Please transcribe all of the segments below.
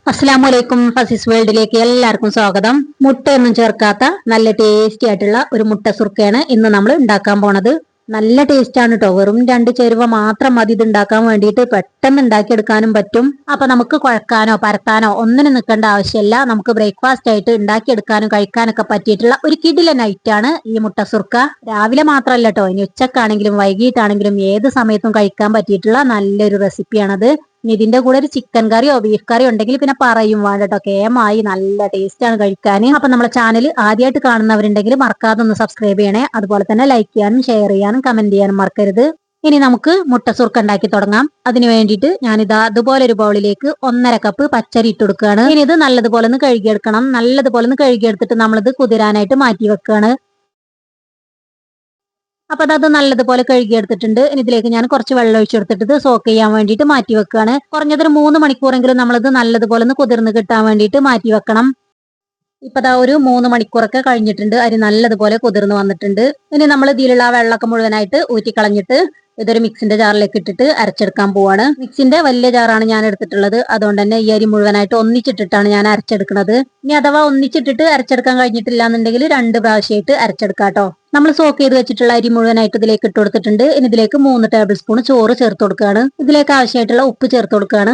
അസ്സലാമലൈക്കും. ഫസീസ് വേൾഡിലേക്ക് എല്ലാവർക്കും സ്വാഗതം. മുട്ടയൊന്നും ചേർക്കാത്ത നല്ല ടേസ്റ്റി ആയിട്ടുള്ള ഒരു മുട്ട സുർക്കയാണ് ഇന്ന് നമ്മൾ ഉണ്ടാക്കാൻ പോണത്. നല്ല ടേസ്റ്റ് ആണ് കേട്ടോ. വെറും 2 ചേരുവ മാത്രം മതി ഇത് ഉണ്ടാക്കാൻ വേണ്ടിയിട്ട്. പെട്ടെന്ന് ഉണ്ടാക്കിയെടുക്കാനും പറ്റും. അപ്പൊ നമുക്ക് കുഴക്കാനോ പരത്താനോ ഒന്നിനും നിൽക്കേണ്ട ആവശ്യമില്ല. നമുക്ക് ബ്രേക്ക്ഫാസ്റ്റ് ആയിട്ട് ഉണ്ടാക്കിയെടുക്കാനും കഴിക്കാനൊക്കെ പറ്റിയിട്ടുള്ള ഒരു കിടിലൻ ഐറ്റാണ് ഈ മുട്ട സുർക്ക. രാവിലെ മാത്രമല്ല കേട്ടോ, ഇനി ഉച്ചക്കാണെങ്കിലും വൈകിട്ടാണെങ്കിലും ഏത് സമയത്തും കഴിക്കാൻ പറ്റിയിട്ടുള്ള നല്ലൊരു റെസിപ്പിയാണത്. ഇതിന്റെ കൂടെ ഒരു ചിക്കൻ കറിയോ ബീഫ് കറിയോ ഉണ്ടെങ്കിൽ പിന്നെ പറയും വേണ്ട കേട്ടോ. കേമായി നല്ല ടേസ്റ്റ് ആണ് കഴിക്കാൻ. അപ്പൊ നമ്മളെ ചാനൽ ആദ്യമായിട്ട് കാണുന്നവരുണ്ടെങ്കിൽ മറക്കാതെ ഒന്ന് സബ്സ്ക്രൈബ് ചെയ്യണേ. അതുപോലെ തന്നെ ലൈക്ക് ചെയ്യാനും ഷെയർ ചെയ്യാനും കമന്റ് ചെയ്യാനും മറക്കരുത്. ഇനി നമുക്ക് മുട്ട സുർക്ക ഉണ്ടാക്കി തുടങ്ങാം. അതിന് വേണ്ടിയിട്ട് ഞാനിതാ അതുപോലെ ഒരു ബൗളിലേക്ക് 1.5 കപ്പ് പച്ചരി ഇട്ട് കൊടുക്കുകയാണ്. ഇനി ഇത് നല്ലതുപോലെ ഒന്ന് കഴുകിയെടുക്കണം. നല്ലതുപോലെ ഒന്ന് കഴുകിയെടുത്തിട്ട് നമ്മളിത് കുതിരാനായിട്ട് മാറ്റി വെക്കുകയാണ്. അപ്പൊ അത് നല്ലതുപോലെ കഴുകിയെടുത്തിട്ടുണ്ട്. ഇനി ഇതിലേക്ക് ഞാൻ കുറച്ച് വെള്ളം ഒഴിച്ചെടുത്തിട്ട് ഇത് സോക്ക് ചെയ്യാൻ വേണ്ടിയിട്ട് മാറ്റി വെക്കുകയാണ്. കുറഞ്ഞതൊരു 3 മണിക്കൂറെങ്കിലും നമ്മളിത് നല്ലതുപോലെ ഒന്ന് കുതിർന്ന് കിട്ടാൻ വേണ്ടിയിട്ട് മാറ്റി വെക്കണം. ഇപ്പൊ ദാ ഒരു 3 മണിക്കൂറൊക്കെ കഴിഞ്ഞിട്ടുണ്ട്. അരി നല്ലതുപോലെ കുതിർന്ന് വന്നിട്ടുണ്ട്. ഇനി നമ്മൾ ഇതിലുള്ള ആ വെള്ളമൊക്കെ മുഴുവനായിട്ട് ഊറ്റിക്കളഞ്ഞിട്ട് ഇതൊരു മിക്സിന്റെ ജാറിലേക്ക് ഇട്ടിട്ട് അരച്ചെടുക്കാൻ പോവാണ്. മിക്സിന്റെ വലിയ ജാറാണ് ഞാൻ എടുത്തിട്ടുള്ളത്. അതുകൊണ്ട് തന്നെ ഈ അരി മുഴുവനായിട്ട് ഒന്നിച്ചിട്ടിട്ടാണ് ഞാൻ അരച്ചെടുക്കുന്നത്. ഇനി അഥവാ ഒന്നിച്ചിട്ടിട്ട് അരച്ചെടുക്കാൻ കഴിഞ്ഞിട്ടില്ല എന്നുണ്ടെങ്കിൽ 2 പ്രാവശ്യമായിട്ട് അരച്ചെടുക്കാം കേട്ടോ. നമ്മൾ സോക്ക് ചെയ്ത് വെച്ചിട്ടുള്ള അരി മുഴുവനായിട്ട് ഇതിലേക്ക് ഇട്ട് കൊടുത്തിട്ടുണ്ട്. ഇനി ഇതിലേക്ക് 3 ടേബിൾ സ്പൂൺ ചോറ് ചേർത്ത് കൊടുക്കുകയാണ്. ഇതിലേക്ക് ആവശ്യമായിട്ടുള്ള ഉപ്പ് ചേർത്ത് കൊടുക്കുകയാണ്.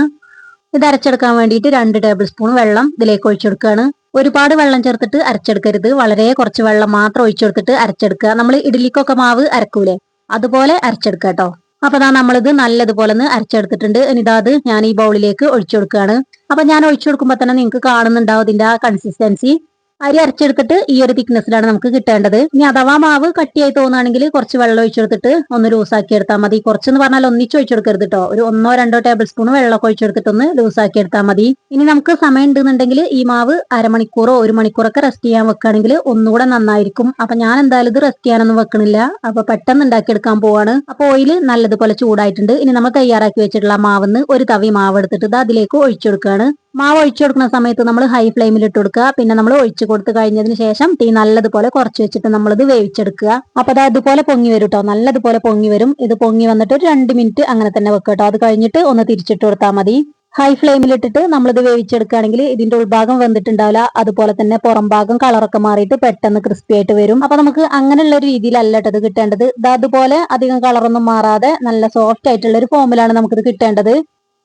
ഇത് അരച്ചെടുക്കാൻ വേണ്ടിയിട്ട് 2 ടേബിൾ സ്പൂൺ വെള്ളം ഇതിലേക്ക് ഒഴിച്ചു കൊടുക്കുകയാണ്. ഒരുപാട് വെള്ളം ചേർത്തിട്ട് അരച്ചെടുക്കരുത്. വളരെ കുറച്ച് വെള്ളം മാത്രം ഒഴിച്ചു കൊടുത്തിട്ട് അരച്ചെടുക്കുക. നമ്മൾ ഇഡ്ഡലിക്കൊക്കെ മാവ് അരക്കൂലേ, അതുപോലെ അരച്ചെടുക്കുക കേട്ടോ. അപ്പൊ നമ്മളിത് നല്ലതുപോലെ ഒന്ന് അരച്ചെടുത്തിട്ടുണ്ട്. ഇനിതാത് ഞാൻ ഈ ബൗളിലേക്ക് ഒഴിച്ചു കൊടുക്കുകയാണ്. അപ്പൊ ഞാൻ ഒഴിച്ചു കൊടുക്കുമ്പോ തന്നെ നിങ്ങൾക്ക് കാണുന്നുണ്ടാവും ഇതിന്റെ ആ കൺസിസ്റ്റൻസി. അരി അരച്ചെടുത്തിട്ട് ഈ ഒരു തിക്നെസ്സിലാണ് നമുക്ക് കിട്ടേണ്ടത്. ഇനി അഥവാ മാവ് കട്ടിയായി തോന്നുകയാണെങ്കിൽ കുറച്ച് വെള്ളം ഒഴിച്ചെടുത്തിട്ട് ഒന്ന് ലൂസാക്കി എടുത്താൽ മതി. കുറച്ചെന്ന് പറഞ്ഞാൽ ഒന്നിച്ച് ഒഴിച്ചെടുക്കരുത് കേട്ടോ. ഒരു 1-2 ടേബിൾ സ്പൂൺ വെള്ളമൊക്കെ ഒഴിച്ചെടുത്തിട്ട് ഒന്ന് ലൂസാക്കി എടുത്താൽ മതി. ഇനി നമുക്ക് സമയം ഉണ്ടെന്നുണ്ടെങ്കിൽ ഈ മാവ് അരമണിക്കൂറോ 1 മണിക്കൂറൊക്കെ റെസ്റ്റ് ചെയ്യാൻ വെക്കുകയാണെങ്കിൽ ഒന്നുകൂടെ നന്നായിരിക്കും. അപ്പൊ ഞാൻ എന്തായാലും ഇത് റെസ്റ്റ് ചെയ്യാനൊന്നും വെക്കണില്ല. അപ്പൊ പെട്ടെന്ന് ഉണ്ടാക്കിയെടുക്കാൻ പോവാണ്. അപ്പൊ ഓയിൽ നല്ലതുപോലെ ചൂടായിട്ടുണ്ട്. ഇനി നമ്മൾ തയ്യാറാക്കി വെച്ചിട്ടുള്ള മാവിന്ന് ഒരു തവി മാവ് എടുത്തിട്ട് ഇത് അതിലേക്ക് ഒഴിച്ചു കൊടുക്കുകയാണ്. മാവ് ഒഴിച്ചു കൊടുക്കുന്ന സമയത്ത് നമ്മൾ ഹൈ ഫ്ലെയിമിൽ ഇട്ട് കൊടുക്കുക. പിന്നെ നമ്മൾ ഒഴിച്ചു കൊടുത്ത് കഴിഞ്ഞതിന് ശേഷം തീ നല്ലതുപോലെ കുറച്ച് വെച്ചിട്ട് നമ്മളിത് വേവിച്ചെടുക്കുക. അപ്പൊ അത് അതുപോലെ പൊങ്ങി വരും കേട്ടോ. നല്ലതുപോലെ പൊങ്ങി വരും. ഇത് പൊങ്ങി വന്നിട്ട് ഒരു 2 മിനിറ്റ് അങ്ങനെ തന്നെ വെക്കുക കേട്ടോ. അത് കഴിഞ്ഞിട്ട് ഒന്ന് തിരിച്ചിട്ട് കൊടുത്താൽ മതി. ഹൈ ഫ്ലെയിമിൽ ഇട്ടിട്ട് നമ്മളിത് വേവിച്ചെടുക്കുകയാണെങ്കിൽ ഇതിന്റെ ഉൾഭാഗം വെന്തിട്ടുണ്ടാവില്ല. അതുപോലെ തന്നെ പുറം ഭാഗം കളറൊക്കെ മാറിയിട്ട് പെട്ടെന്ന് ക്രിസ്പി ആയിട്ട് വരും. അപ്പൊ നമുക്ക് അങ്ങനെയുള്ള ഒരു രീതിയിലല്ല കേട്ടോ ഇത് കിട്ടേണ്ടത്. ഇത് അതുപോലെ അധികം കളറൊന്നും മാറാതെ നല്ല സോഫ്റ്റ് ആയിട്ടുള്ള ഒരു ഫോമിലാണ് നമുക്കിത് കിട്ടേണ്ടത്.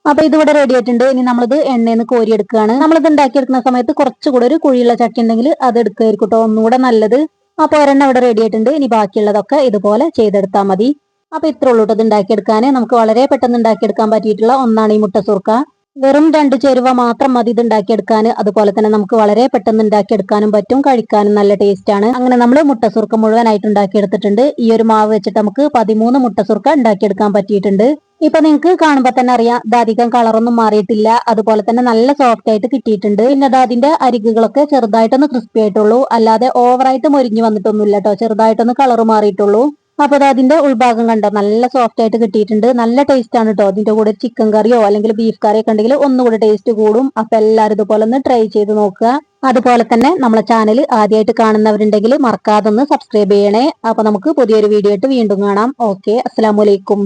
അപ്പൊ ഇതിവിടെ റെഡി ആയിട്ടുണ്ട്. ഇനി നമ്മളിത് എണ്ണയിൽ നിന്ന് കോരിയെടുക്കുകയാണ്. നമ്മളിത് ഉണ്ടാക്കിയെടുക്കുന്ന സമയത്ത് കുറച്ചുകൂടെ ഒരു കുഴിയുള്ള ചട്ടി ഉണ്ടെങ്കിൽ അത് എടുക്കുകയായിരിക്കും കേട്ടോ, ഒന്നുകൂടെ നല്ലത്. അപ്പൊ ഒരെണ്ണം ഇവിടെ റെഡി ആയിട്ടുണ്ട്. ഇനി ബാക്കിയുള്ളതൊക്കെ ഇതുപോലെ ചെയ്തെടുത്താൽ മതി. അപ്പൊ ഇത്ര ഉള്ളൂ ഇത് ഉണ്ടാക്കിയെടുക്കാൻ. നമുക്ക് വളരെ പെട്ടെന്ന് ഉണ്ടാക്കിയെടുക്കാൻ പറ്റിയിട്ടുള്ള ഒന്നാണ് ഈ മുട്ട സുർക്ക. വെറും 2 ചേരുവ മാത്രം മതി ഇത് ഉണ്ടാക്കിയെടുക്കാൻ. അതുപോലെ തന്നെ നമുക്ക് വളരെ പെട്ടെന്ന് ഉണ്ടാക്കിയെടുക്കാനും പറ്റും. കഴിക്കാനും നല്ല ടേസ്റ്റ് ആണ്. അങ്ങനെ നമ്മൾ മുട്ട സുർക്ക മുഴുവനായിട്ട് ഉണ്ടാക്കിയെടുത്തിട്ടുണ്ട്. ഈ ഒരു മാവ് വെച്ചിട്ട് നമുക്ക് 13 മുട്ട സുർക്ക ഉണ്ടാക്കിയെടുക്കാൻ പറ്റിയിട്ടുണ്ട്. ഇപ്പൊ നിങ്ങൾക്ക് കാണുമ്പോ തന്നെ അറിയാം ഇത് അധികം കളറൊന്നും മാറിയിട്ടില്ല. അതുപോലെ തന്നെ നല്ല സോഫ്റ്റ് ആയിട്ട് കിട്ടിയിട്ടുണ്ട്. പിന്നെ അത് അതിന്റെ അരികുകളൊക്കെ ചെറുതായിട്ടൊന്ന് ക്രിസ്പി ആയിട്ടുള്ളൂ. അല്ലാതെ ഓവറായിട്ട് മൊരിഞ്ഞു വന്നിട്ടൊന്നുമില്ല കേട്ടോ. ചെറുതായിട്ടൊന്ന് കളർ മാറിയിട്ടുള്ളൂ. അപ്പൊ അത് അതിന്റെ ഉൾഭാഗം കണ്ടോ നല്ല സോഫ്റ്റ് ആയിട്ട് കിട്ടിയിട്ടുണ്ട്. നല്ല ടേസ്റ്റ് ആണ് കേട്ടോ. അതിന്റെ കൂടെ ചിക്കൻ കറിയോ അല്ലെങ്കിൽ ബീഫ് കറിയോ ഒക്കെ ഉണ്ടെങ്കിൽ ഒന്നുകൂടെ ടേസ്റ്റ് കൂടും. അപ്പൊ എല്ലാവരും ഇതുപോലെ ഒന്ന് ട്രൈ ചെയ്ത് നോക്കുക. അതുപോലെ തന്നെ നമ്മളെ ചാനൽ ആദ്യമായിട്ട് കാണുന്നവരുണ്ടെങ്കിൽ മറക്കാതെ ഒന്ന് സബ്സ്ക്രൈബ് ചെയ്യണേ. അപ്പൊ നമുക്ക് പുതിയൊരു വീഡിയോ ആയിട്ട് വീണ്ടും കാണാം. ഓക്കെ, അസ്സലാമു അലൈക്കും.